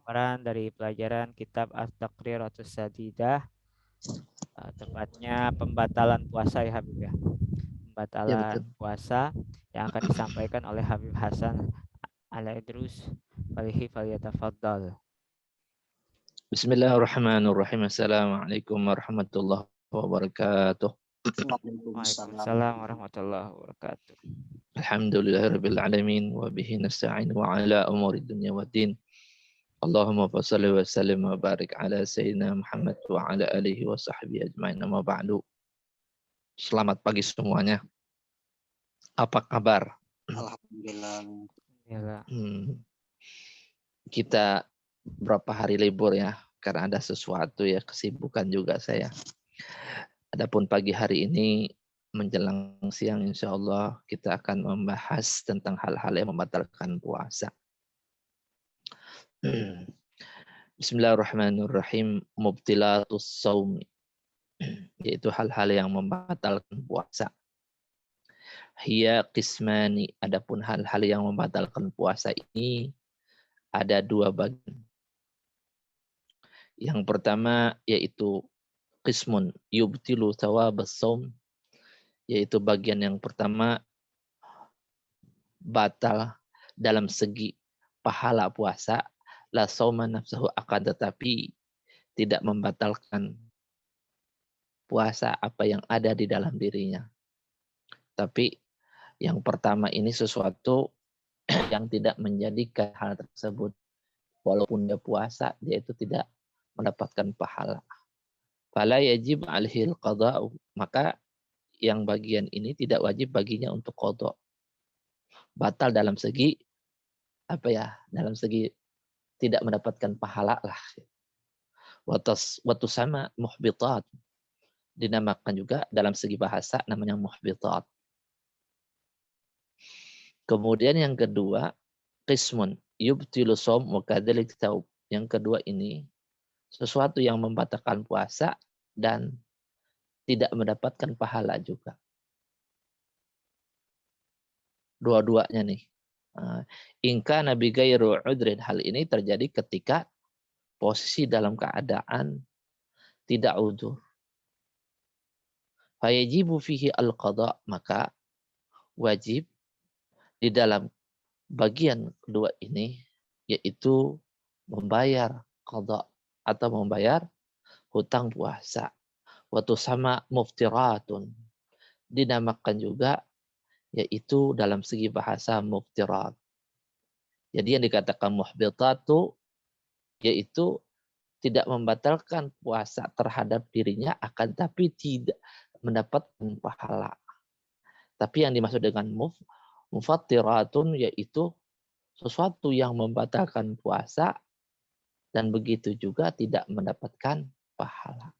pemaparan dari pelajaran kitab At-Taqriratus Sadidah, tepatnya pembatalan puasa ya Habib ya. Ya Pembatalan betul. puasa yang akan disampaikan oleh Habib Hasan Al-Idrus. Falyatafaddal. Bismillahirrahmanirrahim. Assalamualaikum warahmatullahi wabarakatuh. Waalaikumsalam. Waalaikumsalam warahmatullahi wabarakatuh. Alhamdulillahirabbil alamin wa bihi nasta'in wa ala umuri dunya waddin. Allahumma shalli wa sallim wa barik ala sayyidina Muhammad wa ala alihi wa sahbihi ajmain. Amma ba'du. Selamat pagi semuanya. Apa kabar? Alhamdulillah. Inilah. Kita berapa hari libur ya, karena ada sesuatu ya, kesibukan juga saya. Adapun pagi hari ini menjelang siang insya Allah kita akan membahas tentang hal-hal yang membatalkan puasa. Bismillahirrahmanirrahim. Mubtilatus shaum, yaitu hal-hal yang membatalkan puasa. Hiya qismani, adapun hal-hal yang membatalkan puasa ini ada dua bagian. Yang pertama yaitu qismun yubtilu thawabas shaum, yaitu bagian yang pertama batal dalam segi pahala puasa, la shauma nafsuhu, akan tetapi tidak membatalkan puasa apa yang ada di dalam dirinya. Tapi yang pertama ini sesuatu yang tidak menjadikan hal tersebut, walaupun dia puasa, dia itu tidak mendapatkan pahala. Fala yajib alhil qada'u, maka yang bagian ini tidak wajib baginya untuk qada'. Batal dalam segi apa ya? Dalam segi tidak mendapatkan pahala lah. Watu sama muhbitat, dinamakan juga dalam segi bahasa namanya muhbitat. Kemudian yang kedua, qismun yubtilu shaum wa kadzalik taub. Yang kedua ini sesuatu yang membatalkan puasa dan tidak mendapatkan pahala juga. Dua-duanya nih. Ingka nabi gairu udrin, hal ini terjadi ketika posisi dalam keadaan tidak udzur. Fayajibu fihi al-qada, maka wajib di dalam bagian kedua ini yaitu membayar qada atau membayar hutang puasa. Waktu sama muftiratun, dinamakan juga yaitu dalam segi bahasa muftirat. Jadi yang dikatakan muhbitatu yaitu tidak membatalkan puasa terhadap dirinya, akan tapi tidak mendapatkan pahala. Tapi yang dimaksud dengan mufattiratun yaitu sesuatu yang membatalkan puasa dan begitu juga tidak mendapatkan pahala.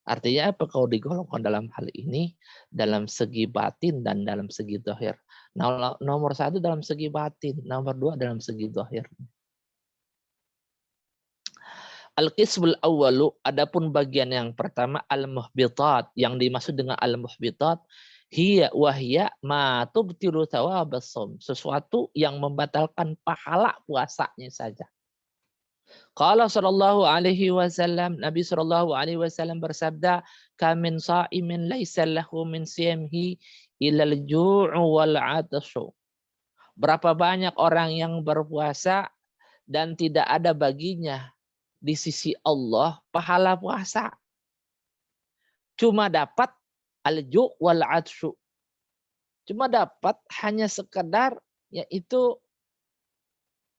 Artinya apa kalau digolongkan dalam hal ini? Dalam segi batin dan dalam segi zahir. Nomor satu dalam segi batin, nomor dua dalam segi zahir. Al-qismul awwalu, adapun bagian yang pertama al-muhbitat, yang dimaksud dengan al-muhbitat hiya wahya ma tubtilu thawabas shaum, sesuatu yang membatalkan pahala puasanya saja. Qala sallallahu alaihi wasallam, Nabi sallallahu alaihi wasallam bersabda, kamin sa'imin laisa lahu min siyamihi ilal ju'u wal 'atashu. Berapa banyak orang yang berpuasa dan tidak ada baginya di sisi Allah pahala puasa. Cuma dapat al-ju' wal 'atshu. Cuma dapat hanya sekedar yaitu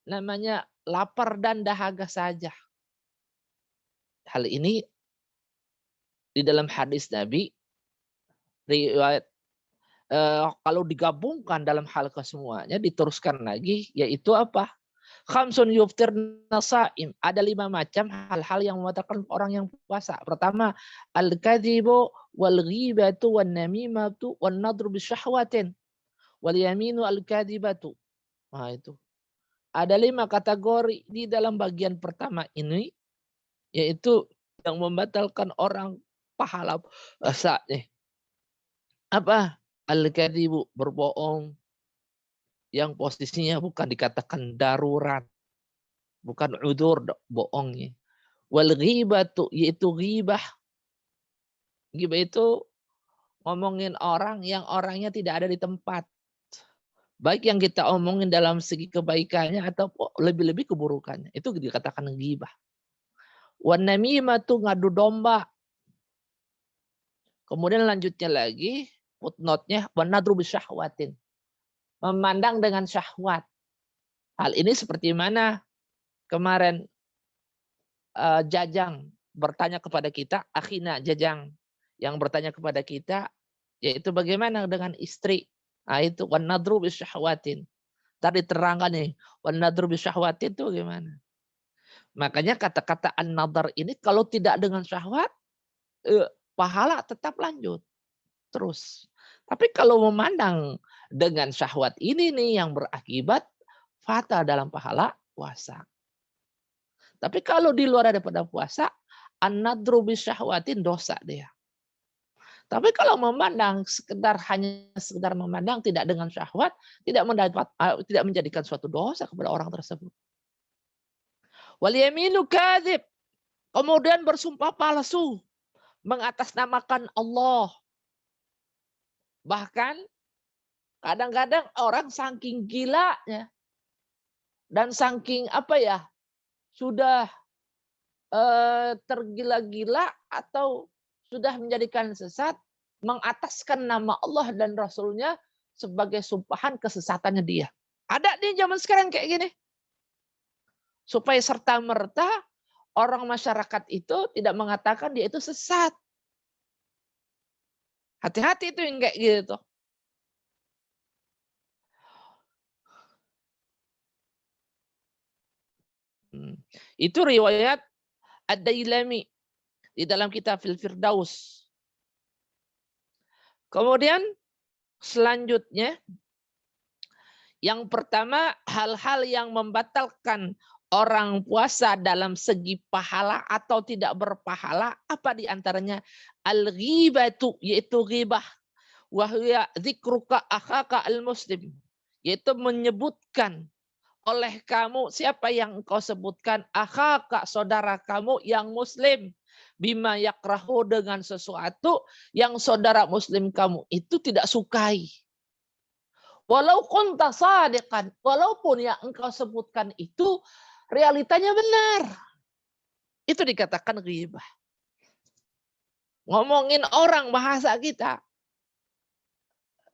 namanya lapar dan dahaga saja. Hal ini di dalam hadis Nabi riwayat kalau digabungkan dalam hal kesemuanya diteruskan lagi yaitu apa? Khamsun yuftirna sha'im. Ada 5 macam hal-hal yang membatalkan orang yang puasa. Pertama, al-kadzibu wal ghibatu wan namimatu wan nadru bisyahwatin wal yaminu al-kadzibatu. Nah itu. Ada 5 kategori di dalam bagian pertama ini yaitu yang membatalkan orang pahala puasa nih. Apa? Al-kadzibu, berbohong yang posisinya bukan dikatakan darurat. bukan udur bohongnya. Wal ghibatu, yaitu ghibah. Ghibah itu ngomongin orang yang orangnya tidak ada di tempat. Baik yang kita omongin dalam segi kebaikannya atau lebih-lebih keburukannya. Itu dikatakan ghibah. Wan namimatu, ngadu domba. Kemudian lanjutnya lagi, footnote-nya, wan nadru bisyahwatin. Memandang dengan syahwat. Hal ini seperti mana kemarin Jajang bertanya kepada kita, akhina Jajang yang bertanya kepada kita, yaitu bagaimana dengan istri. Nah itu wan nadru bisyahwatin. Tadi terangkan nih, wan nadru bisyahwatin itu gimana? Makanya kata-kata an-nadar ini kalau tidak dengan syahwat, pahala tetap lanjut terus. Tapi kalau memandang dengan syahwat ini nih yang berakibat fatal dalam pahala puasa. Tapi kalau di luar daripada puasa, an-nadru bisyahwatin dosa dia. Tapi kalau memandang hanya sekedar memandang tidak dengan syahwat, tidak menjadikan suatu dosa kepada orang tersebut. Wal yaminu kadzib. Kemudian bersumpah palsu, mengatasnamakan Allah. Bahkan kadang-kadang orang saking gilanya dan saking sudah tergila-gila atau sudah menjadikan sesat, mengataskan nama Allah dan Rasulnya sebagai sumpahan kesesatannya dia. Ada di zaman sekarang kayak gini. Supaya serta-merta orang masyarakat itu tidak mengatakan dia itu sesat. Hati-hati itu yang kayak gitu. Itu riwayat Ad-Dailami di dalam kitab Firdaus. Kemudian selanjutnya, yang pertama hal-hal yang membatalkan orang puasa dalam segi pahala atau tidak berpahala, apa diantaranya? Al-ghibatu, yaitu ghibah. Wahya dzikruka akhaka al-muslim, yaitu menyebutkan oleh kamu siapa yang engkau sebutkan, akhaka, saudara kamu yang muslim, bima yakrahu, dengan sesuatu yang saudara muslim kamu itu tidak sukai. Walau kunta shadiqan, walaupun yang engkau sebutkan itu realitanya benar. Itu dikatakan ghibah. Ngomongin orang bahasa kita.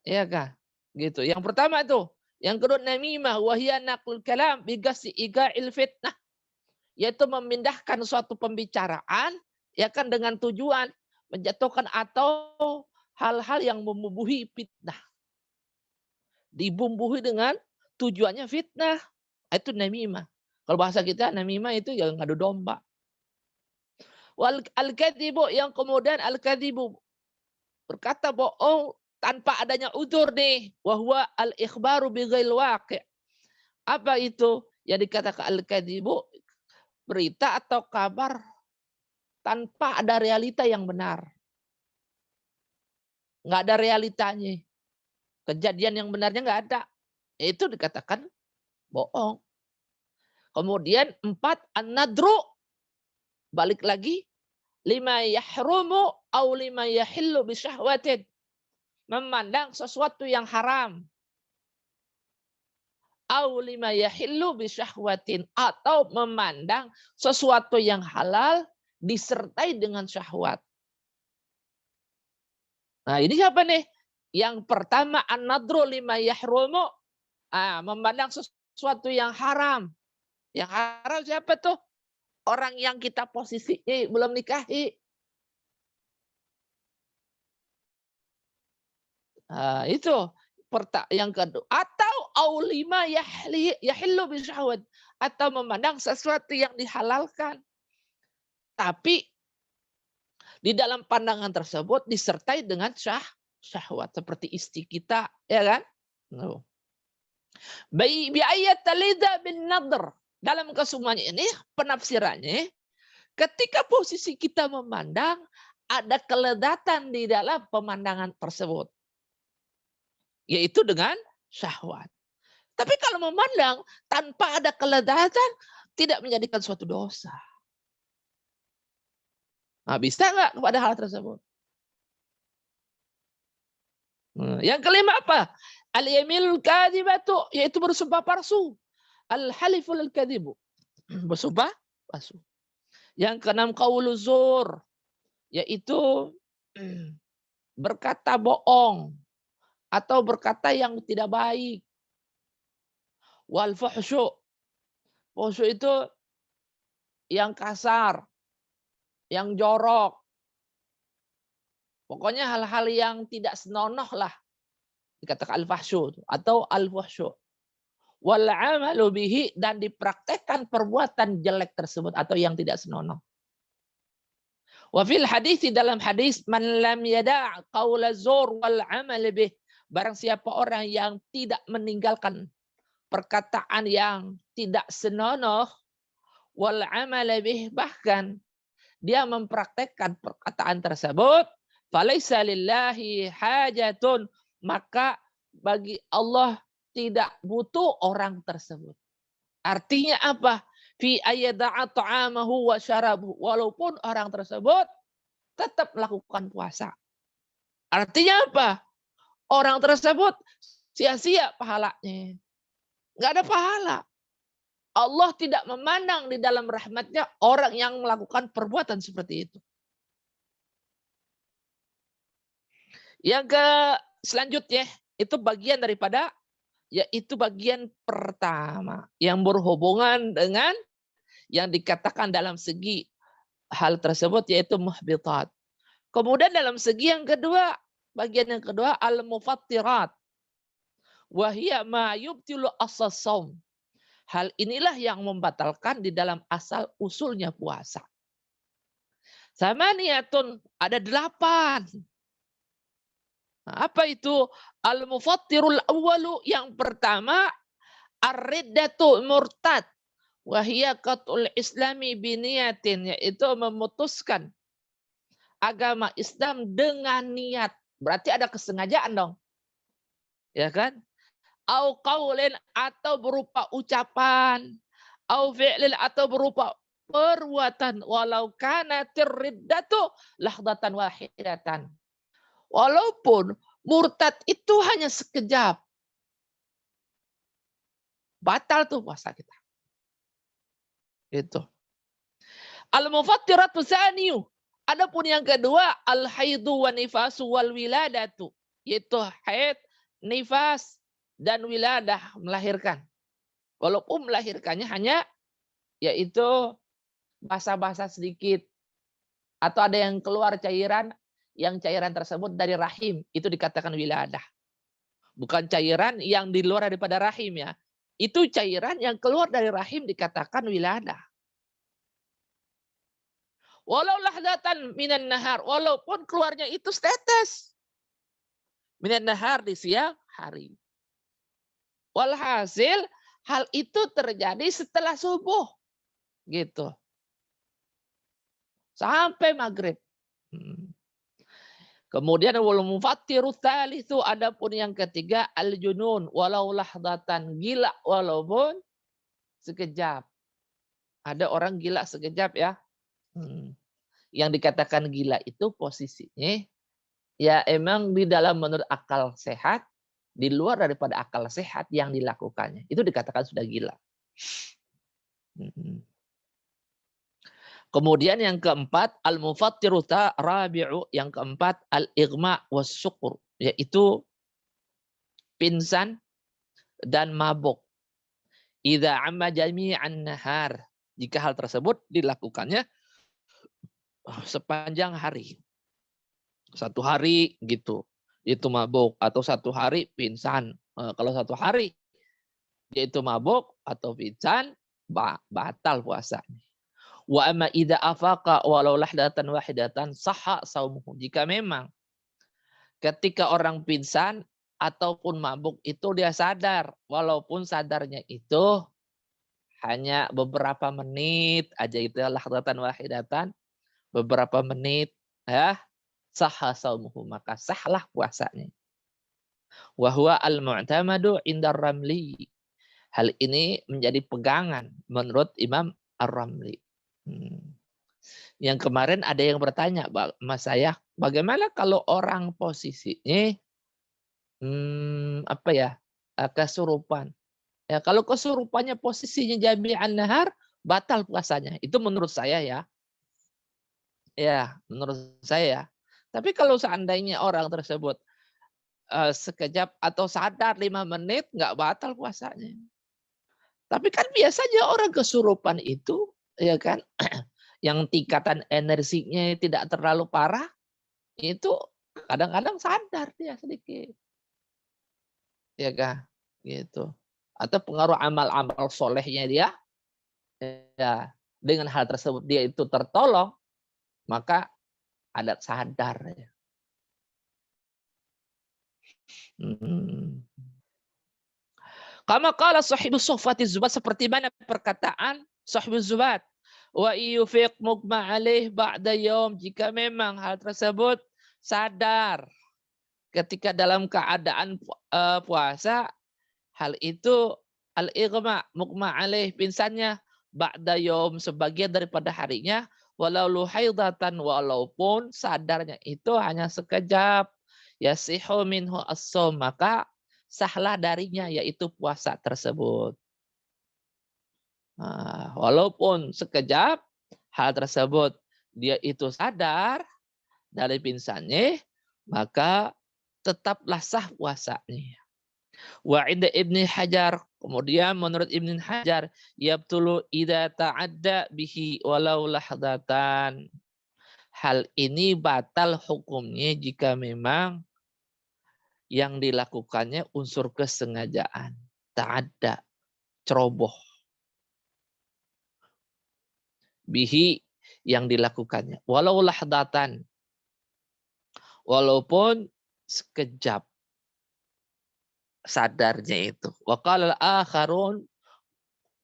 Ya kan? Gitu. Yang pertama itu. Yang kedua namimah, wahya naqlul kalam bigasi iga'il fitnah. Yaitu memindahkan suatu pembicaraan ya kan dengan tujuan menjatuhkan atau hal-hal yang membubuhi fitnah. Dibumbui dengan tujuannya fitnah. Itu namimah. Kalau bahasa kita namimah itu yang ngadu domba. Wal al-kadzibu, yang kemudian al-kadzibu berkata bohong tanpa adanya udzur nih, wahwa al-ikhbaru bighairil waqi'. Apa itu? Yang dikatakan al-kadzibu, berita atau kabar tanpa ada realita yang benar. Enggak ada realitanya. Kejadian yang benarnya enggak ada. Itu dikatakan bohong. Kemudian 4, an-nadru, balik lagi, lima yahrumu au lima yahillu bisyahwatin. Memandang sesuatu yang haram. Au lima yahillu bisyahwatin, atau memandang sesuatu yang halal disertai dengan syahwat. Nah, ini siapa nih? Yang pertama an-nadru lima yahrumu, memandang sesuatu yang haram. Yang haram siapa tuh? Orang yang kita posisinya belum nikahi. Itu yang kedua. Atau aulima yahillu bisyahwat, atau memandang sesuatu yang dihalalkan. Tapi di dalam pandangan tersebut disertai dengan syahwat, seperti istri kita, ya kan? Bi ayat talida bin nadr. Dalam kesemuanya ini penafsirannya, ketika posisi kita memandang ada keledatan di dalam pemandangan tersebut, yaitu dengan syahwat. Tapi kalau memandang tanpa ada keledatan, tidak menjadikan suatu dosa. Nah, bisa nggak kepada hal tersebut? Yang kelima apa? Al-yaminul kadzibatu, yaitu bersumpah palsu. Al-haliful kadzibu, bersumpah palsu. Yang keenam qaulu zur, yaitu berkata bohong atau berkata yang tidak baik. Wal fuhsyu, fuhsyu itu yang kasar, yang jorok. Pokoknya hal-hal yang tidak senonoh lah. Dikatakan al-fahsyu atau al-fuhsyu. Wal amalu bihi, dan dipraktekkan perbuatan jelek tersebut atau yang tidak senonoh. Wa fil hadis, dalam hadis, man lam yada' qaula zur wal amal bih, barang siapa orang yang tidak meninggalkan perkataan yang tidak senonoh, wal amal bih, bahkan dia mempraktekkan perkataan tersebut, falaisa lillahi hajatun, maka bagi Allah tidak butuh orang tersebut. Artinya apa? Fi ayyada'a ta'amahu wa syarabuhu, walaupun orang tersebut tetap melakukan puasa. Artinya apa? Orang tersebut sia-sia pahalanya. Nggak ada pahala. Allah tidak memandang di dalam rahmatnya orang yang melakukan perbuatan seperti itu. Yang selanjutnya itu bagian daripada, yaitu bagian pertama yang berhubungan dengan yang dikatakan dalam segi hal tersebut, yaitu muhbitat. Kemudian dalam segi yang kedua, bagian yang kedua al-mufattirat. Wahia ma yubtilu asas shaum. Hal inilah yang membatalkan di dalam asal usulnya puasa. Samaniyatun, ada 8. Apa itu? Al-mufattirul awwalu, yang pertama ar-riddatu murtad. Wahia qatul islami biniyatin, yaitu memutuskan agama Islam dengan niat. Berarti ada kesengajaan dong. Ya kan? Au qaulin, atau berupa ucapan. Au fi'lin, atau berupa perbuatan. Walau kana tirriddatu lahdatan wahidatan. Walaupun murtad itu hanya sekejap, batal tuh puasa kita. Itu. Al-mufattiratu tsaniyu. Adapun yang kedua, al-haidu wa nifasu wal wiladatu, yaitu haid, nifas, dan wiladah, melahirkan. Walaupun melahirkannya hanya yaitu basah-basah sedikit, atau ada yang keluar cairan, yang cairan tersebut dari rahim, itu dikatakan wiladah. Bukan cairan yang di luar daripada rahim ya. Itu cairan yang keluar dari rahim dikatakan wiladah. Walau lahdatan minan nahar, walaupun keluarnya itu setetes minan nahar, di siang hari. Walhasil hal itu terjadi setelah subuh. Gitu. Sampai maghrib. Kemudian wal mufattiru tsalitsu, adapun yang ketiga al-junun, walau lahdatan, gila walaupun sekejap. Ada orang gila sekejap ya. Yang dikatakan gila itu posisinya ya emang di dalam menurut akal sehat, di luar daripada akal sehat yang dilakukannya. Itu dikatakan sudah gila. Kemudian yang keempat, al-mufattiru rabi'u, yang keempat al-ighma was-suqur, yaitu pingsan dan mabuk. Idza amma jami'an nahar, jika hal tersebut dilakukannya sepanjang hari. Satu hari gitu, itu mabuk, atau satu hari pingsan. Kalau satu hari dia itu mabuk atau pingsan, batal puasanya. Wa amma idza afaqa walau lahdatan wahidatan sahha shaumuhu. Jika memang ketika orang pingsan ataupun mabuk itu dia sadar, walaupun sadarnya itu hanya beberapa menit aja, itu lahdatan wahidatan, beberapa menit ya, sahha shaumuhu, maka sahlah puasanya. Wa huwa al-mu'tamadu indar ramli. Hal ini menjadi pegangan menurut Imam Ar-Ramli. Yang kemarin ada yang bertanya, Mas saya, bagaimana kalau orang posisinya kesurupan? Ya, kalau kesurupannya posisinya jami'an nahar, batal puasanya. Itu menurut saya ya. Ya, menurut saya. Tapi kalau seandainya orang tersebut sekejap atau sadar 5 menit, nggak batal puasanya. Tapi kan biasanya orang kesurupan itu, ya kan, yang tingkatan energinya tidak terlalu parah, itu kadang-kadang sadar dia sedikit. Ya kan, gitu. Atau pengaruh amal-amal solehnya dia, ya, dengan hal tersebut dia itu tertolong, maka ada sadar. Ya. Kama qala sahibus suhfati zubat, seperti mana perkataan sahibus zubat. Wa yufiq mugma alaih ba'da yaum, jika memang hal tersebut sadar ketika dalam keadaan puasa, hal itu al-ighma, mugma alaih, pingsannya, ba'da yaum, sebagian daripada harinya, walau luhaidatan, walaupun sadarnya itu hanya sekejap, yasihu minhu as-shaum, maka sahlah darinya, yaitu puasa tersebut. Nah, walaupun sekejap, hal tersebut dia itu sadar dari pingsannya, maka tetaplah sah puasanya. Wa inda Ibnu Hajar, kemudian menurut Ibnu Hajar, yabtulu idza ta'adda bihi walau lahdatan. Hal ini batal hukumnya jika memang yang dilakukannya unsur kesengajaan. Ta'adda, ceroboh. Bihi, yang dilakukannya. Walau lahdatan. Walaupun sekejap sadarnya itu. Wa qala al-akharun,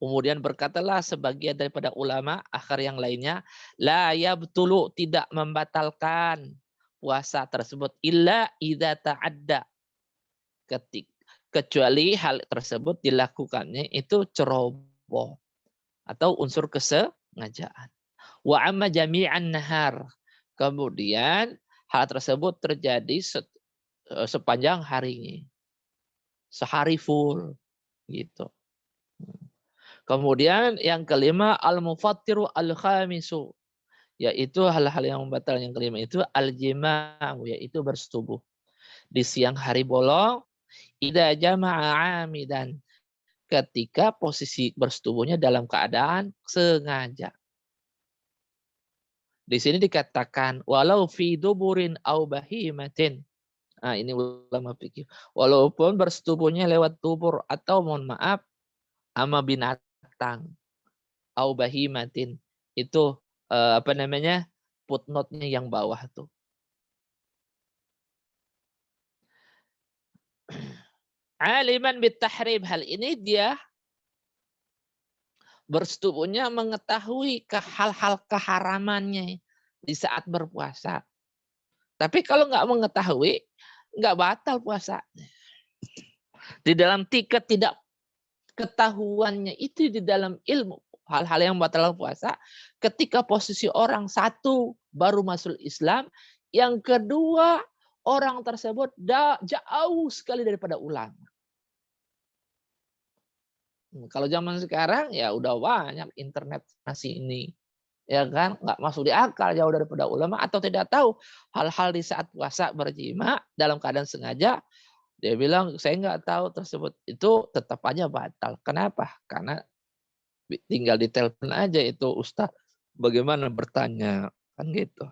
kemudian berkatalah sebagian daripada ulama akhir yang lainnya, la yabtulu, tidak membatalkan puasa tersebut illa idza ta'adda, kecuali hal tersebut dilakukannya itu ceroboh atau unsur kesengajaan. Wa amma jami'an nahar, kemudian hal tersebut terjadi sepanjang harinya, sehari full gitu. Kemudian yang kelima, al-mufattiru al-khamisu, yaitu hal-hal yang membatal yang kelima itu al-jima'u, yaitu bersetubuh di siang hari bolong, idza jama'a amidan, ketika posisi bersetubuhnya dalam keadaan sengaja. Di sini dikatakan walau fi duburin au bahimatin. Nah, ini ulama fikih. Walaupun bersetubuhnya lewat dubur atau mohon maaf ama binatang au bahimatin. Itu footnote-nya yang bawah tuh. Aliman bitahrim, hal ini dia bersetubuhnya mengetahui hal-hal keharamannya di saat berpuasa. Tapi kalau nggak mengetahui, nggak batal puasanya. Di dalam tiket tidak ketahuannya itu di dalam ilmu, hal-hal yang batal puasa, ketika posisi orang satu baru masuk Islam, yang kedua orang tersebut jauh sekali daripada ulama. Kalau zaman sekarang ya udah banyak internet masih ini, ya kan, nggak masuk di akal, jauh daripada ulama, atau tidak tahu hal-hal di saat puasa berjima dalam keadaan sengaja, dia bilang saya nggak tahu tersebut, itu tetap aja batal. Kenapa? Karena tinggal ditelepon aja itu Ustaz, bagaimana bertanya, kan gitu.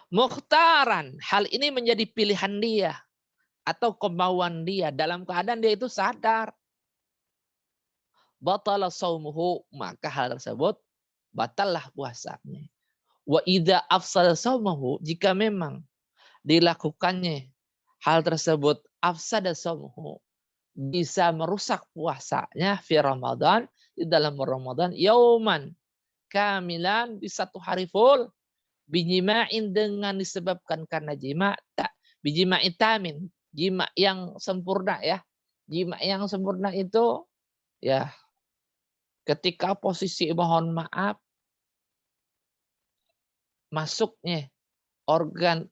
Mukhtaran, hal ini menjadi pilihan dia atau kemauan dia dalam keadaan dia itu sadar. Batala saumuhu, maka hal tersebut batallah puasanya. Wa idza afsada saumuhu, jika memang dilakukannya hal tersebut afsada saumuhu, bisa merusak puasanya fi Ramadan, di dalam Ramadan, yauman kamilan, di satu hari full, bijima'in, dengan disebabkan karena jima, tak bijima'in tamin, jima yang sempurna ya, Jima yang sempurna itu ya ketika posisi mohon maaf masuknya organ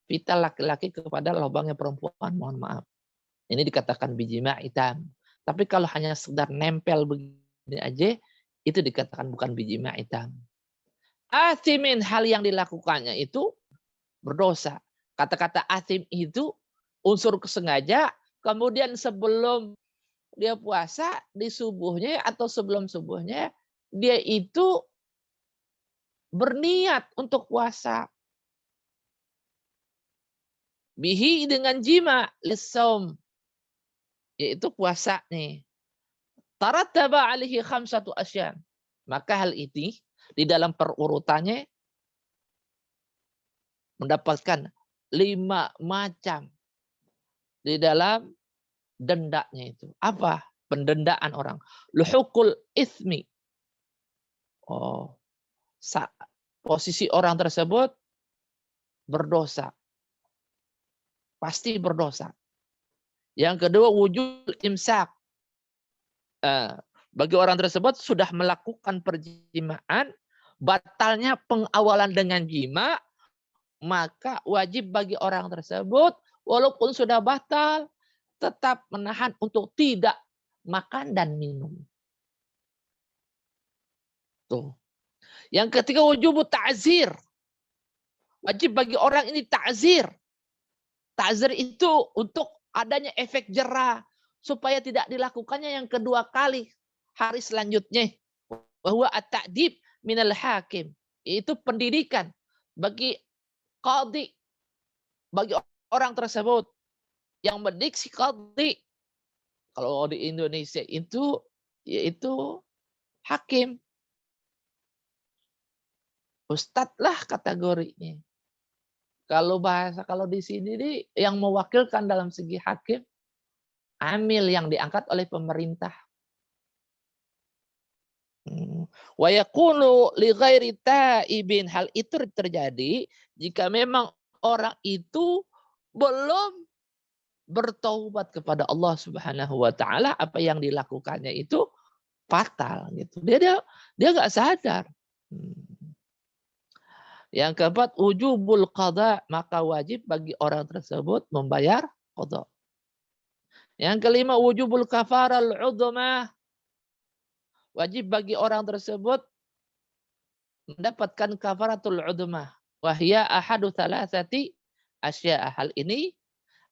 vital laki-laki kepada lubangnya perempuan, mohon maaf. Ini dikatakan bijima hitam. Tapi kalau hanya sekedar nempel begini aja, itu dikatakan bukan bijima hitam. Asimin, hal yang dilakukannya itu berdosa. Kata-kata asim itu unsur kesengaja, kemudian sebelum dia puasa, di subuhnya atau sebelum subuhnya, dia itu berniat untuk puasa. Bihi dengan jima, lissaum, yaitu puasa nih. Tarattaba alaihi khamsatu asyan. Maka hal ini di dalam perurutannya mendapatkan 5 macam di dalam dendanya itu. Apa? Pendendaan orang. Luhukul ismi. Oh, posisi orang tersebut berdosa. Pasti berdosa. Yang kedua, wujud imsak. Bagi orang tersebut sudah melakukan perjimaan, batalnya pengawalan dengan jima, maka wajib bagi orang tersebut, walaupun sudah batal, tetap menahan untuk tidak makan dan minum. Tuh. Yang ketiga, wujub ta'zir. Wajib bagi orang ini ta'zir. Ta'zir itu untuk adanya efek jera supaya tidak dilakukannya yang kedua kali hari selanjutnya. Bahwa at-ta'dib minal hakim. Itu pendidikan bagi qadhi, bagi orang tersebut yang mendiksi qadhi. Kalau di Indonesia itu yaitu hakim. Ustadz lah kategorinya. Kalau di sini nih yang mewakilkan dalam segi hakim, amil yang diangkat oleh pemerintah. Wa yakunu li ghairi taibin, hal itu terjadi jika memang orang itu belum bertaubat kepada Allah Subhanahu wa taala, apa yang dilakukannya itu fatal gitu. Dia enggak sadar. Yang keempat, wujubul qada, maka wajib bagi orang tersebut membayar qada. Yang kelima, wujubul kafaral udhmah. Wajib bagi orang tersebut mendapatkan kafaratul udhmah. Wahya ahadu thalathati asya. Hal ini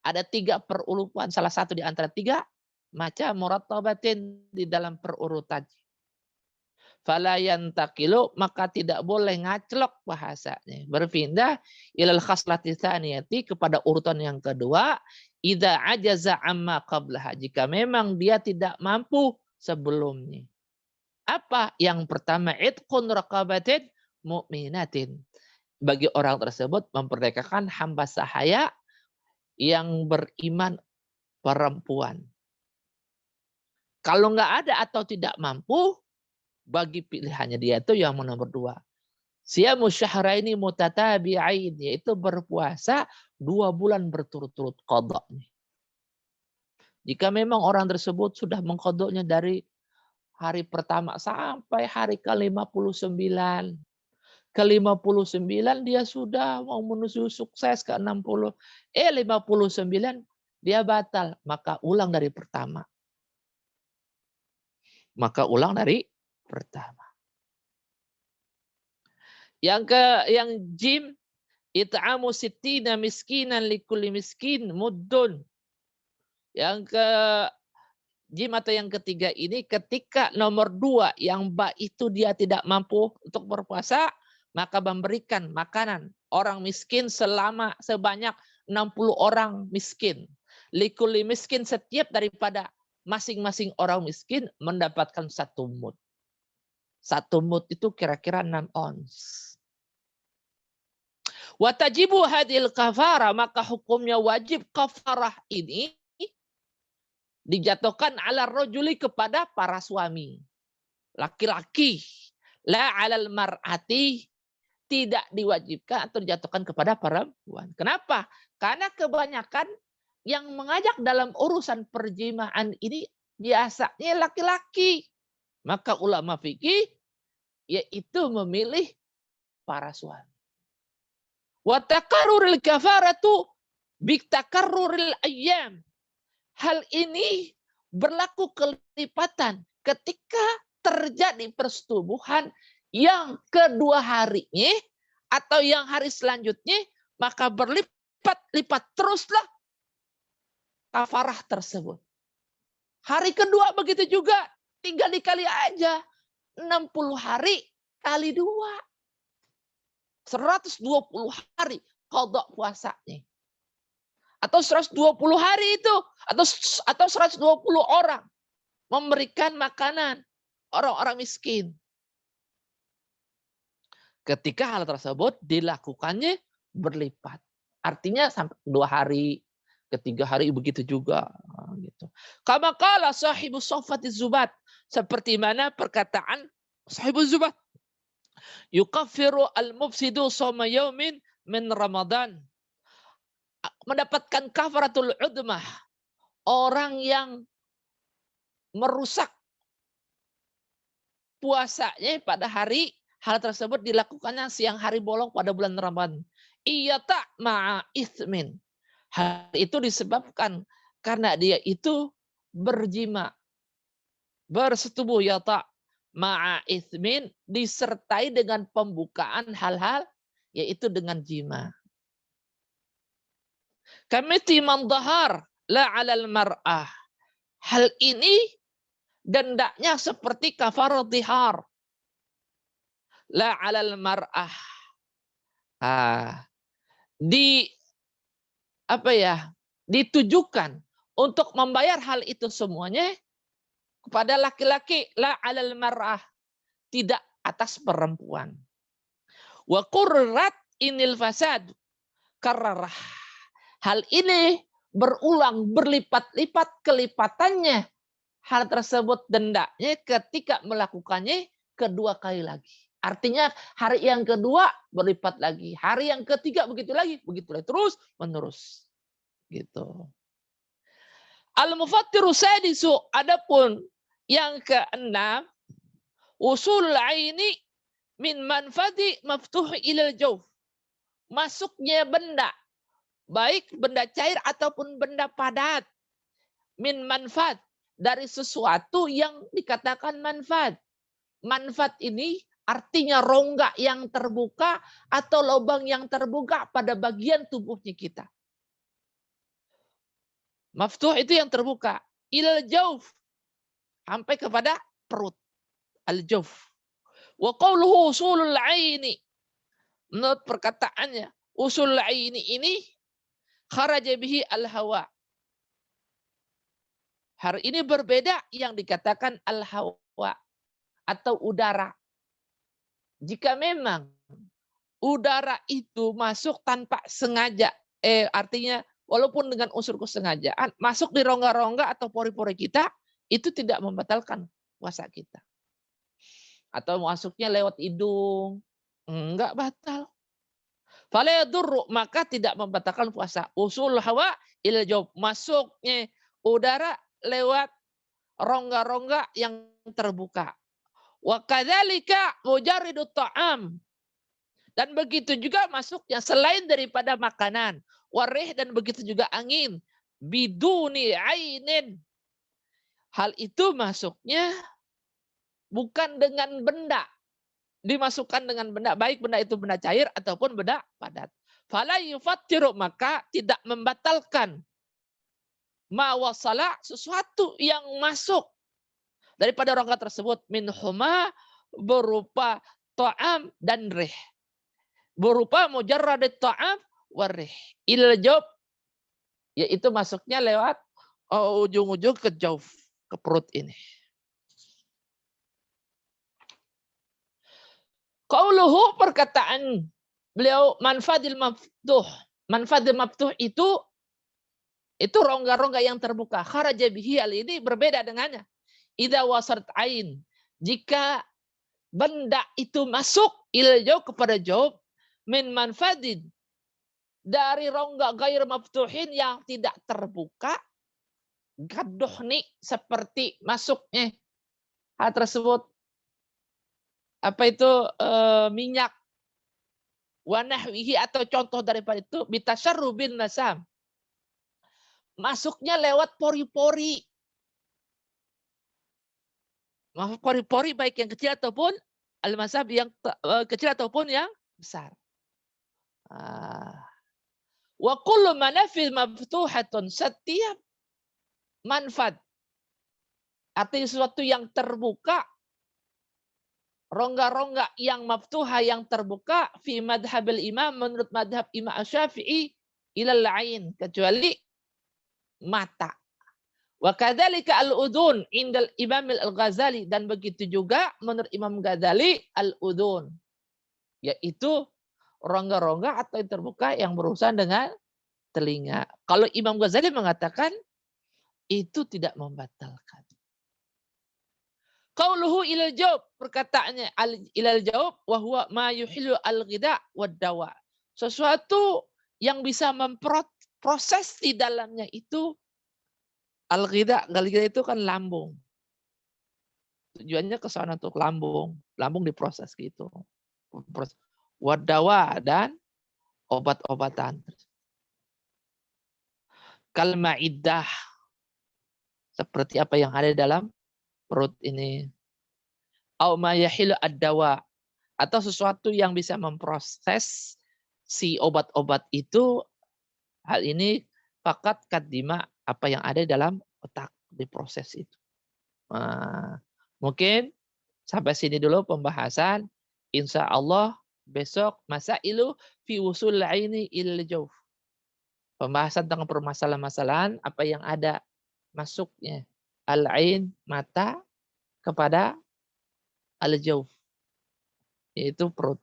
ada 3 perulupan, salah satu di antara 3 macam murattabatin di dalam perurutan. Fala yantaqilu, maka tidak boleh ngaclok bahasanya. Berpindah ilal khaslati tsaniyati, kepada urutan yang kedua, idza ajaza amma qablaha, jika memang dia tidak mampu sebelumnya. Apa? Yang pertama, itqun raqabatin mu'minatin. Bagi orang tersebut memperdekakan hamba sahaya yang beriman perempuan. Kalau nggak ada atau tidak mampu, bagi pilihannya dia itu yang nomor 2. Siyamu syahraini mutatabi'ain, yaitu berpuasa 2 bulan berturut-turut qadanya. Jika memang orang tersebut sudah mengqadanya dari hari pertama sampai hari ke-59. Ke-59 dia sudah mau menuju sukses, ke-60. 59 dia batal, maka ulang dari pertama. Yang jim, it'amu sittina miskinan likulli miskin muddun. Yang ke jim atau yang ketiga ini, ketika nomor 2 yang ba itu dia tidak mampu untuk berpuasa, maka memberikan makanan orang miskin sebanyak 60 orang miskin. Likulli miskin, setiap daripada masing-masing orang miskin mendapatkan 1 mud. 1 mud itu kira-kira 6 ons. Watajibu hadil kafara, maka hukumnya wajib kafarah ini dijatuhkan ala rajuli, kepada para suami. Laki-laki. La alal mar'ati, tidak diwajibkan atau dijatuhkan kepada perempuan. Kenapa? Karena kebanyakan yang mengajak dalam urusan perjimaan ini biasanya laki-laki. Maka ulama fikih yaitu memilih para suami. Wa takarrurul kafaratu bitakarruril ayyam. Hal ini berlaku kelipatan ketika terjadi persetubuhan yang kedua harinya atau yang hari selanjutnya, maka berlipat-lipat teruslah kafarah tersebut. Hari kedua begitu juga, tinggal dikali aja 60 hari kali 2. 120 hari qada puasanya. Atau 120 hari itu atau 120 orang memberikan makanan orang-orang miskin. Ketika hal tersebut dilakukannya berlipat. Artinya sampai 2 hari, ketiga hari begitu juga. Gitu. Kama qala sahibu Soffati Zubat. Seperti mana perkataan sahibu Zubat. Yukaffiru al-mufsidu sawma yaumin min Ramadan. Mendapatkan kafaratul udmah. Orang yang merusak puasanya pada hari, hal tersebut dilakukannya siang hari bolong pada bulan Ramadan. Iyata ma'a ithmin. Hal itu disebabkan karena dia itu berjima. Bersetubuh yata ma'a ithmin disertai dengan pembukaan hal-hal yaitu dengan jima. Kamiti man dahar la 'alal mar'ah. Hal ini dendanya seperti kafarat dihar. La 'alal mar'ah. Ditujukan untuk membayar hal itu semuanya kepada laki-laki, la 'alal mar'ah, tidak atas perempuan. Wa qurrat inil fasad kararah. Hal ini berulang berlipat-lipat kelipatannya. Hal tersebut dendanya ketika melakukannya kedua kali lagi. Artinya hari yang kedua berlipat lagi, hari yang ketiga begitu lagi, terus menerus. Gitu. Al-mufattiru sadisu, adapun yang keenam, usul aini min manfadi maftuh ilal jawf. Masuknya benda, baik benda cair ataupun benda padat, min manfaat, dari sesuatu yang dikatakan manfaat. Manfaat ini artinya rongga yang terbuka atau lubang yang terbuka pada bagian tubuhnya kita. Maftuh itu yang terbuka. Ilal jauf, sampai kepada perut. Al-jauf. Wa qawluhu usulul aini. Menurut perkataannya, usul aini ini kharaja bihi al-hawa. Hari ini berbeda yang dikatakan al-hawa atau udara. Jika memang udara itu masuk tanpa sengaja, artinya walaupun dengan unsur kesengajaan, masuk di rongga-rongga atau pori-pori kita, itu tidak membatalkan puasa kita. Atau masuknya lewat hidung, enggak batal. Fala yadurru, maka tidak membatalkan puasa. Usul hawa ila jawab, masuknya udara lewat rongga-rongga yang terbuka. Wa kadzalika mujarridut ta'am. Dan begitu juga masuknya selain daripada makanan, warih, dan begitu juga angin, biduni ainin. Hal itu masuknya bukan dengan benda, dimasukkan dengan benda, baik benda itu benda cair ataupun benda padat. Fala yufattiru, maka tidak membatalkan ma wasala, sesuatu yang masuk daripada rongga tersebut, min huma, berupa ta'am dan rih, berupa mujarradat ta'am warih ilal jawf, yaitu masuknya lewat ujung-ujung ke jauf, ke perut ini. Qauluhu, perkataan beliau, manfadil maftuh. Manfadil maftuh itu rongga-rongga yang terbuka. Kharaja bihi, hal ini berbeda dengannya. Idza wasart ain, jika benda itu masuk ilal jawf, kepada jawf, min manfadin, dari rongga gair maftuhin yang tidak terbuka, gaduhni seperti masuknya hal tersebut apa itu minyak wanahwihi atau contoh daripada itu bitasyarrubin nasam, masuknya lewat pori-pori. Pori-pori baik yang kecil ataupun al-masab yang kecil ataupun yang besar. Wa kullu manafil maftuhatun, setiap manfaat artinya sesuatu yang terbuka, rongga-rongga yang maftuha yang terbuka fi madhabil imam menurut madhab Imam Asy-Syafi'i ilal ain, kecuali mata. Wa kadzalika al-udun indal Imam al-Ghazali, dan begitu juga menurut Imam Ghazali al-udun, yaitu rongga-rongga atau yang terbuka yang berurusan dengan telinga. Kalau Imam Ghazali mengatakan itu tidak membatalkan. Qauluhu ilal jawab, perkataannya ilal jawab wa huwa ma yuhillu al-ghida wad dawa. Sesuatu yang bisa memproses di dalamnya itu al-ghida itu kan lambung. Tujuannya ke sana untuk lambung diproses gitu. Wadawa dan obat-obatan. Kalmaidah, seperti apa yang ada dalam perut ini. Au ma yahilu ad-dawa, atau sesuatu yang bisa memproses si obat-obat itu. Hal ini fakat kadima, apa yang ada dalam otak diproses itu. Mungkin sampai sini dulu pembahasan. Insya Allah besok masailu fi wusul aini il jawf. Pembahasan tentang permasalahan-masalahan apa yang ada masuknya al-ain mata kepada al-jawf, yaitu perut.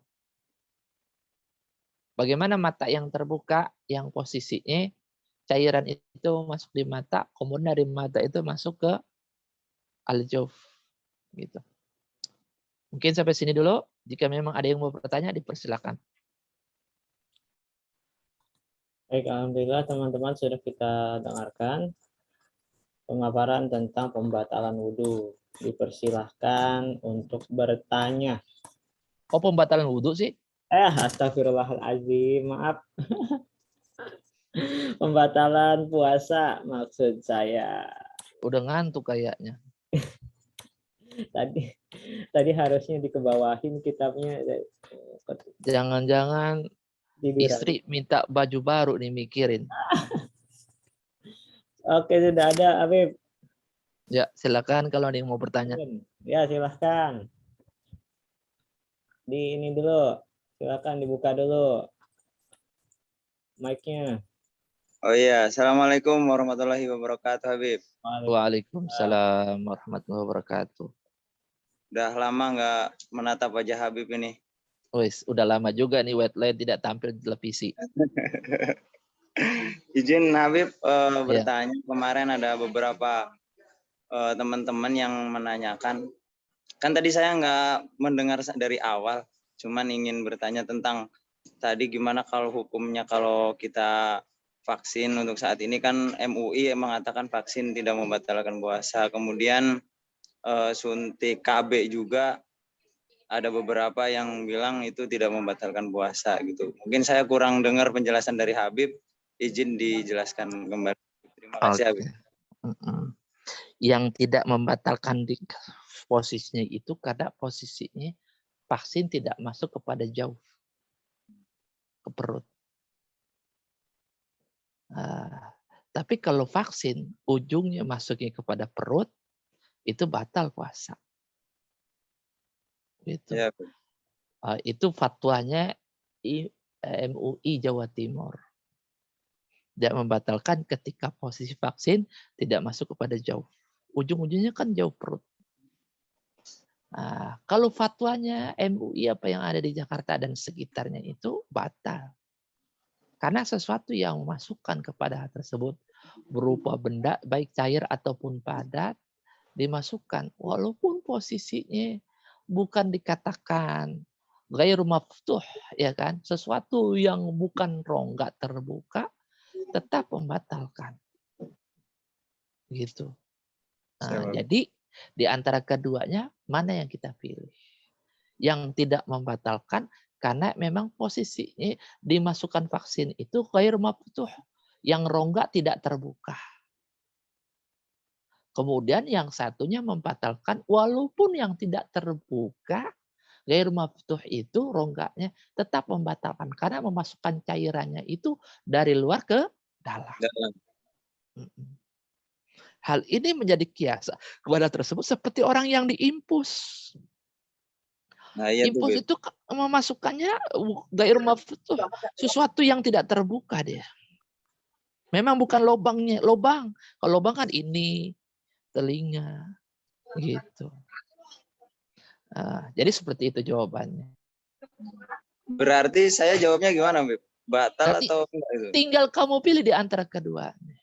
Bagaimana mata yang terbuka yang posisinya cairan itu masuk di mata, kemudian dari mata itu masuk ke al-jawf gitu. Mungkin sampai sini dulu. Jika memang ada yang mau bertanya, dipersilakan. Baik, alhamdulillah teman-teman sudah kita dengarkan pemaparan tentang pembatalan wudhu. Dipersilahkan untuk bertanya. Oh, pembatalan wudhu sih? Astagfirullahaladzim, maaf. Pembatalan puasa maksud saya. Udah ngantuk kayaknya. Tadi harusnya dikebawahin kitabnya. Jangan-jangan istri minta baju baru nih mikirin. Oke, sudah ada, Habib. Ya, silakan kalau ada yang mau bertanya. Ya, silahkan. Ini dulu. Silakan dibuka dulu mic-nya. Oh iya, Assalamualaikum warahmatullahi wabarakatuh, Habib. Waalaikumsalam warahmatullahi wabarakatuh. Udah lama nggak menatap wajah Habib ini. Wis, udah lama juga nih Wetline tidak tampil di televisi. Izin Habib bertanya, kemarin ada beberapa teman-teman yang menanyakan. Kan tadi saya nggak mendengar dari awal, cuman ingin bertanya tentang tadi gimana kalau hukumnya kalau kita vaksin untuk saat ini. Kan MUI mengatakan vaksin tidak membatalkan puasa. Kemudian suntik KB juga ada beberapa yang bilang itu tidak membatalkan puasa gitu. Mungkin saya kurang dengar penjelasan dari Habib, izin dijelaskan kembali. Terima kasih Habib. Yang tidak membatalkan di posisinya itu karena posisinya vaksin tidak masuk kepada jauh ke perut. Tapi kalau vaksin ujungnya masuknya kepada perut, itu batal puasa. Gitu. Ya. Itu fatwanya MUI Jawa Timur. Tidak membatalkan ketika posisi vaksin tidak masuk kepada jauh. Ujung-ujungnya kan jauh perut. Kalau fatwanya MUI apa yang ada di Jakarta dan sekitarnya itu batal. Karena sesuatu yang memasukkan kepada hal tersebut berupa benda baik cair ataupun padat dimasukkan walaupun posisinya bukan dikatakan ghairu maftuh, ya kan? Sesuatu yang bukan rongga terbuka tetap membatalkan. Gitu. Nah, jadi di antara keduanya mana yang kita pilih? Yang tidak membatalkan karena memang posisinya dimasukkan vaksin itu ghairu maftuh, yang rongga tidak terbuka. Kemudian yang satunya membatalkan walaupun yang tidak terbuka ghairu maftuh itu rongganya tetap membatalkan karena memasukkan cairannya itu dari luar ke dalam. Hal ini menjadi kias kepada tersebut seperti orang yang diimpus. Nah, iya Impus tuh, itu memasukkannya ghairu maftuh, sesuatu yang tidak terbuka dia. Memang bukan lubangnya, lubang. Kalau lubang kan ini telinga gitu. Jadi seperti itu jawabannya. Berarti saya jawabnya gimana, Bib? Batal Nanti atau enggak itu? tinggal kamu pilih di antara keduanya.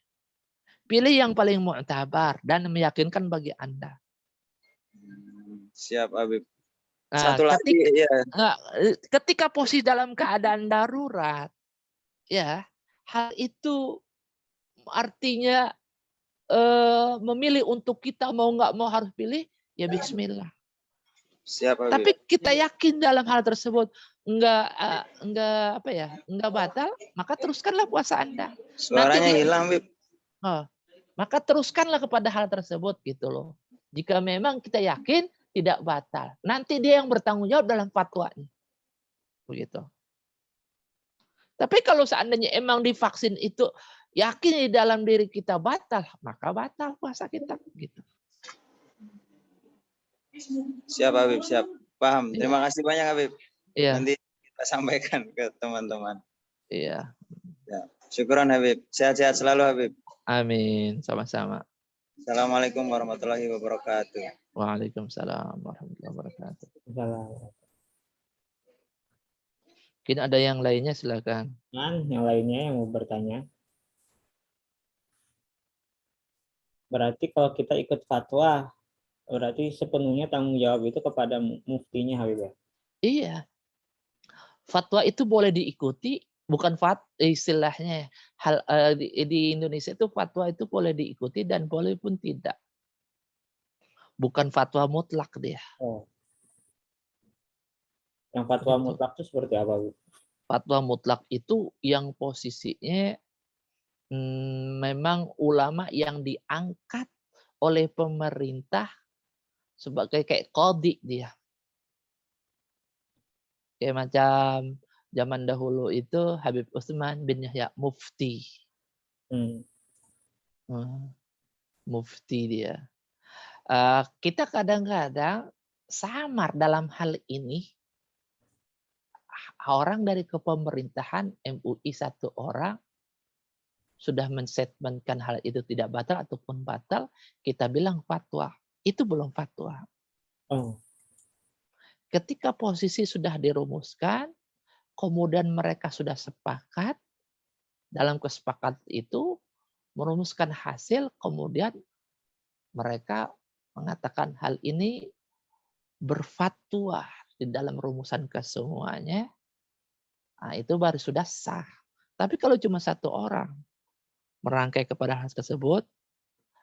Pilih yang paling mu'tabar dan meyakinkan bagi Anda. Siap, Habib. Nah, Satu lagi, ya. ketika posisi dalam keadaan darurat, ya, hal itu artinya memilih untuk kita mau nggak mau harus pilih, ya bismillah. Siap, Habib. Tapi kita yakin dalam hal tersebut enggak batal, maka teruskanlah puasa Anda. Suaranya hilang, Bib. Maka teruskanlah kepada hal tersebut gitu loh. Jika memang kita yakin tidak batal, nanti dia yang bertanggung jawab dalam fatwanya. Begitu. Tapi kalau seandainya emang divaksin itu yakin di dalam diri kita batal, maka batal puasa kita gitu. Siap, Habib, siap. Paham. Ya. Terima kasih banyak, Habib. Iya. Nanti kita sampaikan ke teman-teman. Iya. Ya. Syukuran, Habib. Sehat-sehat selalu, Habib. Amin. Sama-sama. Assalamualaikum warahmatullahi wabarakatuh. Waalaikumsalam warahmatullahi wabarakatuh. Mungkin ada yang lainnya, silakan. Yang lainnya yang mau bertanya. Berarti kalau kita ikut fatwa, berarti sepenuhnya tanggung jawab itu kepada muftinya, Habib ya? Iya. Fatwa itu boleh diikuti, bukan istilahnya di Indonesia itu fatwa itu boleh diikuti dan boleh pun tidak. Bukan fatwa mutlak dia. Oh. Yang fatwa mutlak itu seperti apa, Bu? Fatwa mutlak itu yang posisinya memang ulama yang diangkat oleh pemerintah sebagai kayak qadhi dia. Kayak macam zaman dahulu itu Habib Utsman bin Yahya mufti. Mufti dia. Kita kadang-kadang samar dalam hal ini. Orang dari kepemerintahan MUI satu orang sudah menstatementkan hal itu tidak batal ataupun batal, kita bilang fatwa. Itu belum fatwa. Oh. Ketika posisi sudah dirumuskan, kemudian mereka sudah sepakat, dalam kesepakatan itu merumuskan hasil, kemudian mereka mengatakan hal ini berfatwa di dalam rumusan kesemuanya, nah itu baru sudah sah. Tapi kalau cuma satu orang merangkai kepada hal tersebut,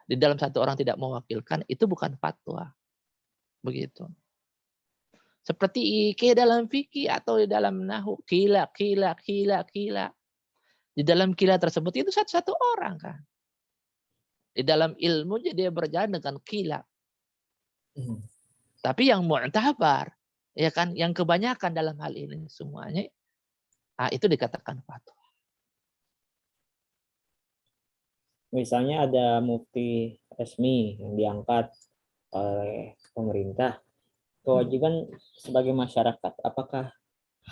di dalam satu orang tidak mewakilkan, itu bukan fatwa. Begitu. Seperti dalam fikih atau di dalam nahu, kila. Di dalam kila tersebut itu satu orang kan. Di dalam ilmu dia berjalan dengan kila. Tapi yang mu'tabar, ya kan, yang kebanyakan dalam hal ini semuanya, itu dikatakan fatwa. Misalnya ada mufti resmi yang diangkat oleh pemerintah, kewajiban sebagai masyarakat apakah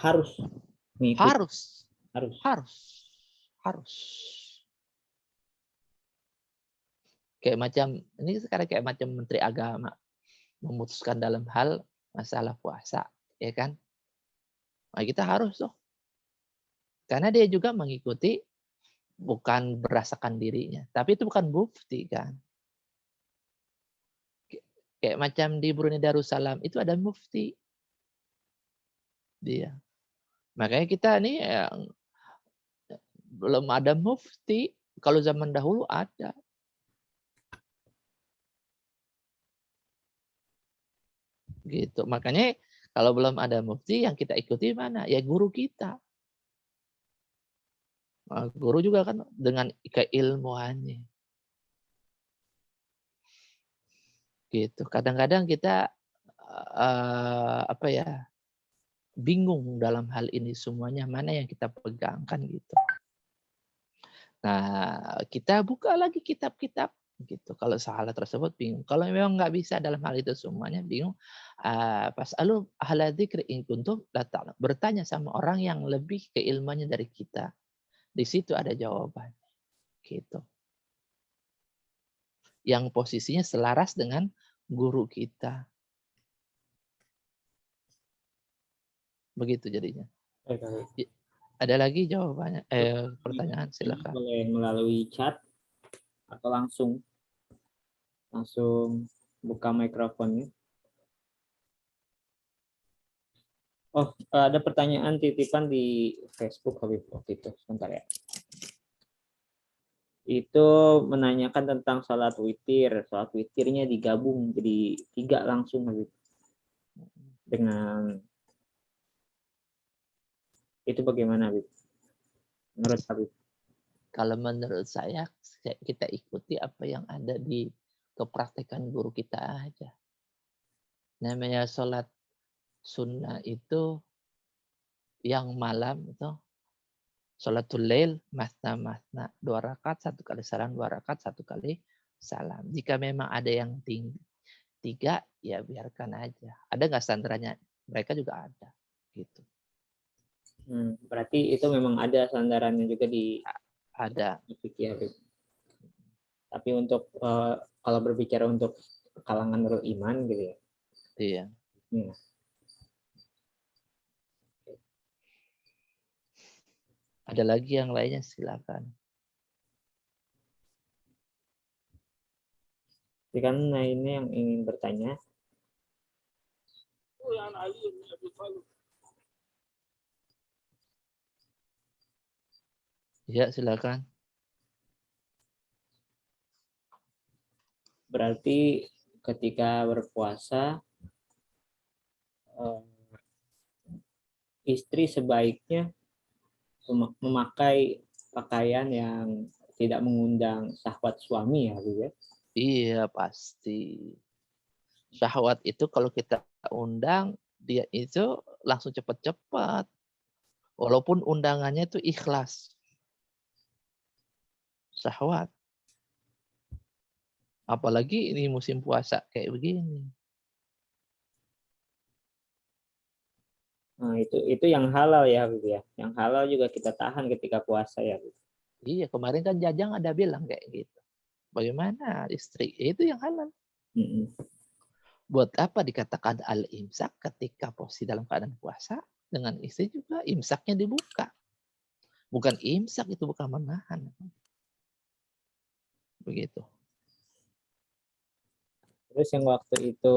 harus mengikuti? Harus. Kayak macam ini sekarang kayak macam Menteri Agama memutuskan dalam hal masalah puasa, ya kan? Nah, kita harus loh. Karena dia juga mengikuti bukan berdasarkan dirinya, tapi itu bukan mufti kan. Kayak macam di Brunei Darussalam itu ada mufti. Dia. Makanya kita nih belum ada mufti. Kalau zaman dahulu ada. Gitu. Makanya kalau belum ada mufti yang kita ikuti mana? Ya guru kita. Nah, guru juga kan dengan keilmuannya. Gitu. Kadang-kadang kita bingung dalam hal ini semuanya mana yang kita pegangkan gitu. Nah, kita buka lagi kitab-kitab gitu. Kalau salah tersebut bingung. Kalau memang nggak bisa dalam hal itu semuanya bingung, fasalu ahla dzikri in kuntum la ta'lamun. Bertanya sama orang yang lebih keilmuannya dari kita. Di situ ada jawaban. Gitu. Yang posisinya selaras dengan guru kita. Begitu jadinya. Ada lagi jawabannya? Pertanyaan silakan. Boleh melalui chat atau langsung buka mikrofonnya. Oh, ada pertanyaan titipan di Facebook Habib waktu itu. Sebentar ya. Itu menanyakan tentang sholat witir. Sholat witirnya digabung jadi 3 langsung Habib. Dengan itu bagaimana Habib? Menurut Habib? Kalau menurut saya kita ikuti apa yang ada di kepraktekan guru kita aja. Namanya sholat sunnah itu yang malam itu sholatul lail masna 2 rakaat 1 kali salam 2 rakaat 1 kali salam. Jika memang ada yang tinggi 3 ya biarkan aja. Ada nggak sandarannya? Mereka juga ada gitu. Berarti itu memang ada sandarannya juga di ada. Ya, tapi untuk kalau berbicara untuk kalangan Nurul Iman gitu ya. Iya. Ada lagi yang lainnya silakan. Karena ini yang ingin bertanya. Ya, silakan. Berarti ketika berpuasa istri sebaiknya memakai pakaian yang tidak mengundang syahwat suami ya, Bu ya? Iya, pasti. Syahwat itu kalau kita undang dia itu langsung cepat-cepat. Walaupun undangannya itu ikhlas. Syahwat. Apalagi ini musim puasa kayak begini. Nah, itu yang halal ya, Bu ya. Yang halal juga kita tahan ketika puasa ya, Bu. Iya, kemarin kan Jajang ada bilang kayak gitu. Bagaimana istri? Itu yang halal. Buat apa dikatakan al-imsak ketika posisi dalam keadaan puasa? Dengan istri juga imsaknya dibuka. Bukan imsak, itu bukan menahan. Begitu. Terus yang waktu itu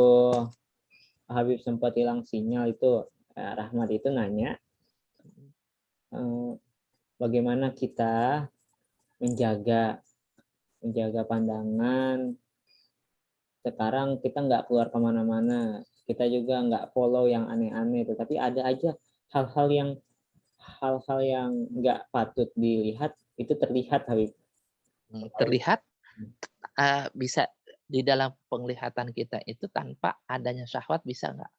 Habib sempat hilang sinyal itu, Rahmat itu nanya, bagaimana kita menjaga pandangan. Sekarang kita nggak keluar kemana-mana, kita juga nggak follow yang aneh-aneh, tetapi ada aja hal-hal yang nggak patut dilihat itu terlihat, Habib. Terlihat bisa di dalam penglihatan kita itu tanpa adanya syahwat bisa nggak?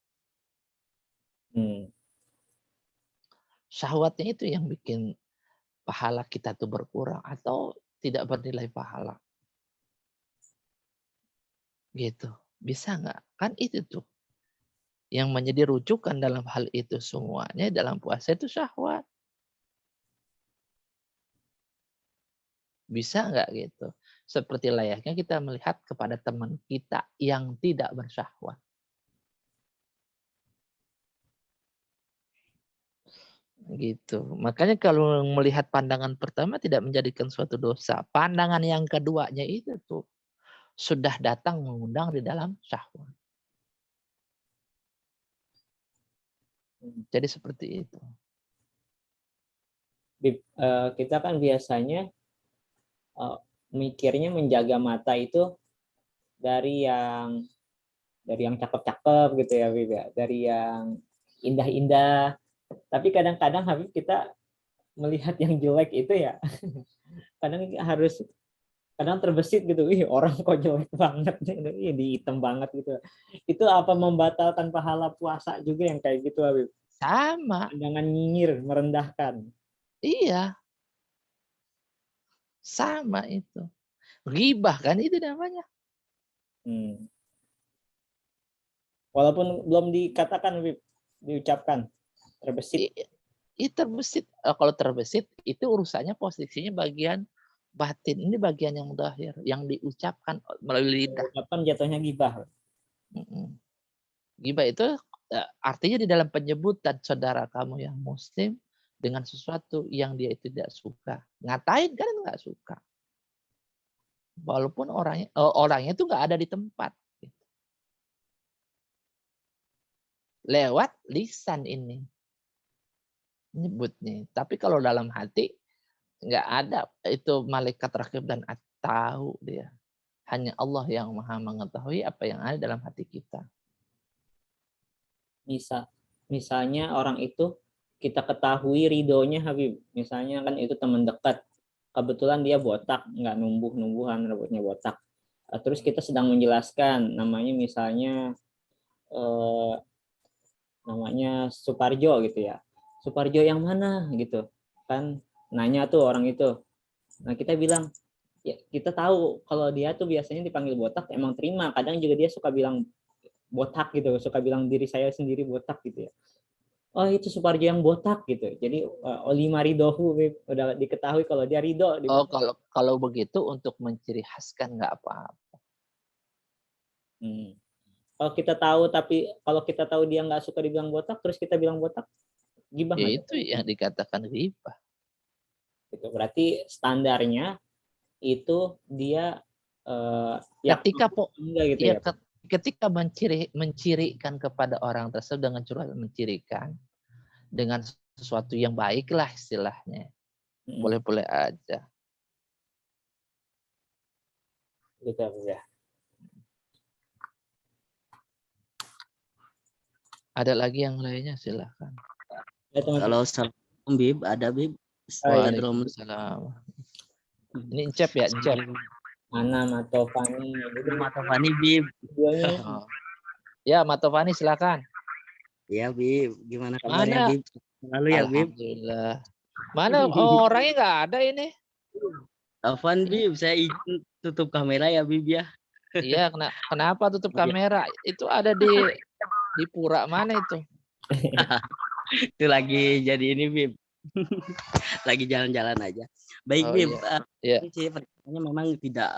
Syahwatnya itu yang bikin pahala kita tuh berkurang atau tidak bernilai pahala. Gitu. Bisa nggak? Kan itu tuh. Yang menjadi rujukan dalam hal itu semuanya dalam puasa itu syahwat. Bisa nggak gitu? Seperti layaknya kita melihat kepada teman kita yang tidak bersyahwat. Gitu. Makanya kalau melihat pandangan pertama tidak menjadikan suatu dosa. Pandangan yang keduanya itu tuh sudah datang mengundang di dalam syahwat. Jadi seperti itu. Kita kan biasanya mikirnya menjaga mata itu dari yang cakep-cakep gitu ya, Habib ya, dari yang indah-indah. Tapi kadang-kadang Habib kita melihat yang jelek itu ya, kadang terbesit gitu, orang kok jelek banget nih, dihitam banget gitu. Itu apa membatalkan pahala puasa juga yang kayak gitu, Habib? Sama. Jangan nyinyir, merendahkan. Iya. Sama itu. Ghibah kan itu namanya. Walaupun belum dikatakan, Habib, diucapkan, terbesit. Terbesit. Kalau terbesit itu urusannya posisinya bagian batin. Ini bagian yang zahir, yang diucapkan melalui lidah. Ucapan jatuhnya ghibah. Ghibah itu artinya di dalam penyebutan saudara kamu yang muslim dengan sesuatu yang dia itu tidak suka. Ngatain kan nggak suka. Walaupun orangnya itu nggak ada di tempat. Lewat lisan ini nyebutnya. Tapi kalau dalam hati nggak ada itu malaikat rakib dan tahu dia. Hanya Allah yang maha mengetahui apa yang ada dalam hati kita. Misalnya orang itu kita ketahui ridhonya, Habib. Misalnya kan itu teman dekat. Kebetulan dia botak, nggak numbuhan, rambutnya botak. Terus kita sedang menjelaskan, namanya Suparjo gitu ya. Suparjo yang mana gitu. Kan nanya tuh orang itu. Nah, kita bilang, ya kita tahu kalau dia tuh biasanya dipanggil botak, emang terima. Kadang juga dia suka bilang botak gitu, suka bilang diri saya sendiri botak gitu ya. Oh, itu Suparjo yang botak gitu. Jadi Olima Ridohu udah diketahui kalau dia ridho. Oh, kalau begitu untuk menciri khaskan nggak apa-apa. Kalau kita tahu dia nggak suka dibilang botak, terus kita bilang botak, gibah. Ya itu yang dikatakan ghibah. Itu berarti standarnya itu dia ketika mencirikan kepada orang tersebut dengan curhat, mencirikan dengan sesuatu yang baiklah istilahnya, boleh-boleh aja. Gitu ya. Ada lagi yang lainnya, silahkan. Ya, kalau salam Bib, ada Bib. Waalaikumsalam. Ini Encep ya, Encep. Mana Matovani? Matovani Bib. Ya, Matovani silakan. Ya Bib, gimana kabarnya Bib? Lalu ya Bib. Alhamdulillah. Mana orangnya nggak ada ini? Afwan Bib, saya izin tutup kamera ya Bib ya. Iya, kenapa tutup kamera? Itu ada di pura mana itu? Itu lagi jadi ini Bib. Lagi jalan-jalan aja. Baik Bib. Iya. Ini pertanyaannya memang tidak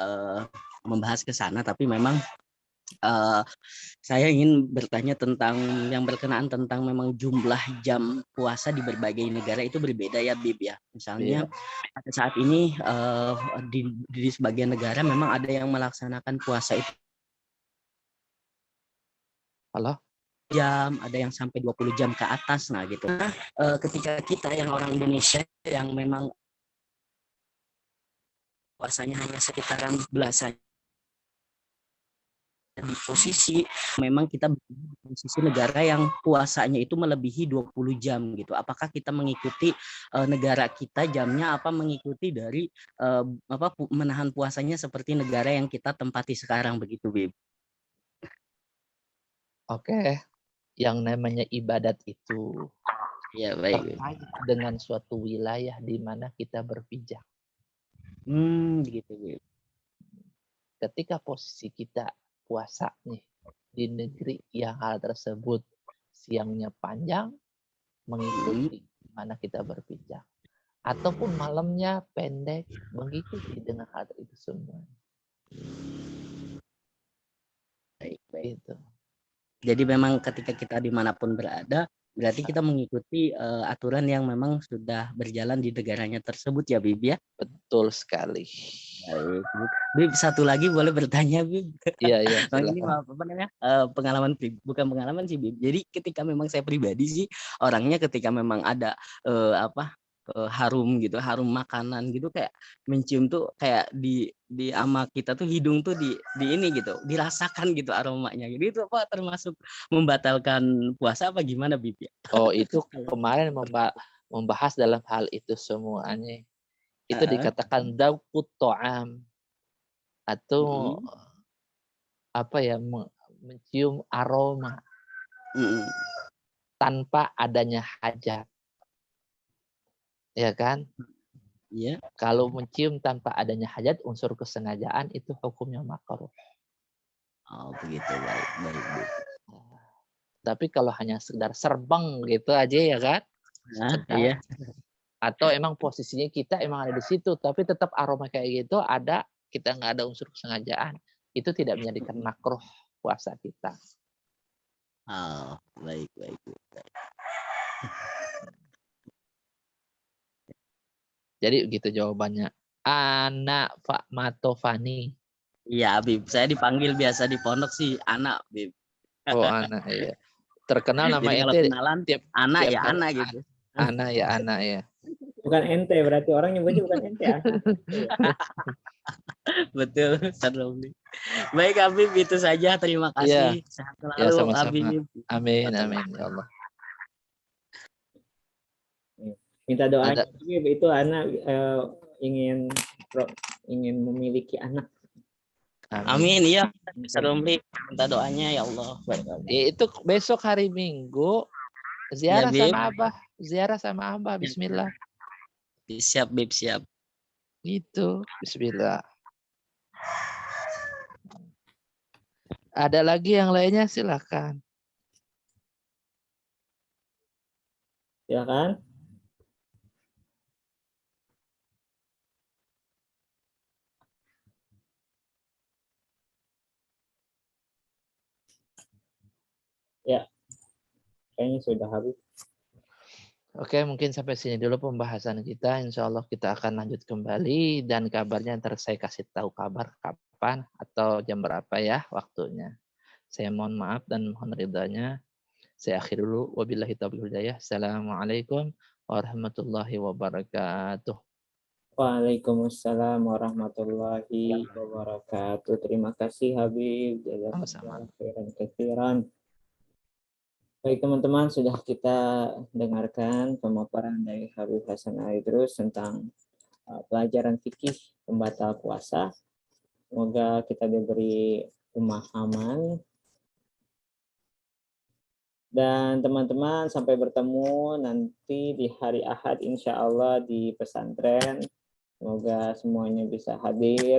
membahas ke sana, tapi memang saya ingin bertanya tentang yang berkenaan tentang memang jumlah jam puasa di berbagai negara itu berbeda ya Bib ya. Misalnya pada saat ini di sebagian negara memang ada yang melaksanakan puasa itu jam, ada yang sampai 20 jam ke atas, nah gitu. Nah, ketika kita yang orang Indonesia yang memang puasanya hanya sekitaran belasan di posisi memang kita di posisi negara yang puasanya itu melebihi 20 jam gitu. Apakah kita mengikuti negara kita jamnya apa mengikuti dari menahan puasanya seperti negara yang kita tempati sekarang begitu, Bib? Oke. Yang namanya ibadat itu ya baik dengan suatu wilayah di mana kita berpijak. Gitu, Bib. Ketika posisi kita puasa nih di negeri yang hal tersebut siangnya panjang, mengikuti mana kita berpijak, ataupun malamnya pendek, mengikuti dengan hal itu semua. Baik. Itu. Jadi memang ketika kita dimanapun berada, Berarti kita mengikuti aturan yang memang sudah berjalan di negaranya tersebut ya, Bib ya. Betul sekali. Baik, Bib. Bib, satu lagi boleh bertanya, Bib? Iya, iya, Bang, ini silakan. apa namanya? Pengalaman bukan pengalaman sih, Bib. Jadi ketika memang saya pribadi sih orangnya ketika memang ada harum gitu, harum makanan gitu, kayak mencium tuh kayak di ama kita tuh hidung tuh di ini gitu, dirasakan gitu aromanya. Jadi itu apa termasuk membatalkan puasa apa gimana, Bib ya? Oh, itu kemarin membahas dalam hal itu semuanya. Itu dikatakan daukut to'am atau apa ya, mencium aroma tanpa adanya hajat. Ya kan? Iya. Kalau mencium tanpa adanya hajat, unsur kesengajaan itu hukumnya makruh. Oh, begitu. Baik, baik, Bib. Tapi kalau hanya sekedar serbang gitu aja ya kan? Sekedar. Iya. Atau emang posisinya kita emang ada di situ, tapi tetap aroma kayak gitu ada, kita nggak ada unsur kesengajaan, itu tidak menjadikan makruh puasa kita. Oh, baik, baik, baik. Jadi gitu jawabannya. Anak Pak Matofani. Iya, Bib. Saya dipanggil biasa di pondok sih anak, Bib. Oh, anak ya. Terkenal nama Jadi kalau ente kenalan tiap anak tiap ya hari. anak gitu. Anak ya. Bukan ente, berarti orang nyebutnya bukan ente. Betul, Ustaz Romli. Baik, Habib, itu saja. Terima kasih. Sehat Ya, selalu, sama-sama. Habib. Amin, amin ya Allah. Minta doanya, Habib, itu anak ingin memiliki anak. Amin, iya. Ustaz Romli, minta doanya ya Allah. Ya, itu besok hari Minggu ziarah Ya, sama Abah. Ziarah sama Abah, bismillah. Siap, Bib, siap. Gitu, bismillah. Ada lagi yang lainnya, silakan. Silakan. Ya, kayaknya sudah habis. Oke, mungkin sampai sini dulu pembahasan kita. Insya Allah kita akan lanjut kembali dan kabarnya ntar saya kasih tahu kabar kapan atau jam berapa ya waktunya. Saya mohon maaf dan mohon ridhanya. Saya akhir dulu. Wabillahi taufiq wal hidayah. Assalamualaikum warahmatullahi wabarakatuh. Waalaikumsalam warahmatullahi wabarakatuh. Terima kasih Habib. Jazakallahu khairan. Baik teman-teman, sudah kita dengarkan pemaparan dari Habib Hasan Aidrus tentang pelajaran fikih pembatal puasa. Semoga kita diberi pemahaman. Dan teman-teman, sampai bertemu nanti di hari Ahad insya Allah di pesantren. Semoga semuanya bisa hadir.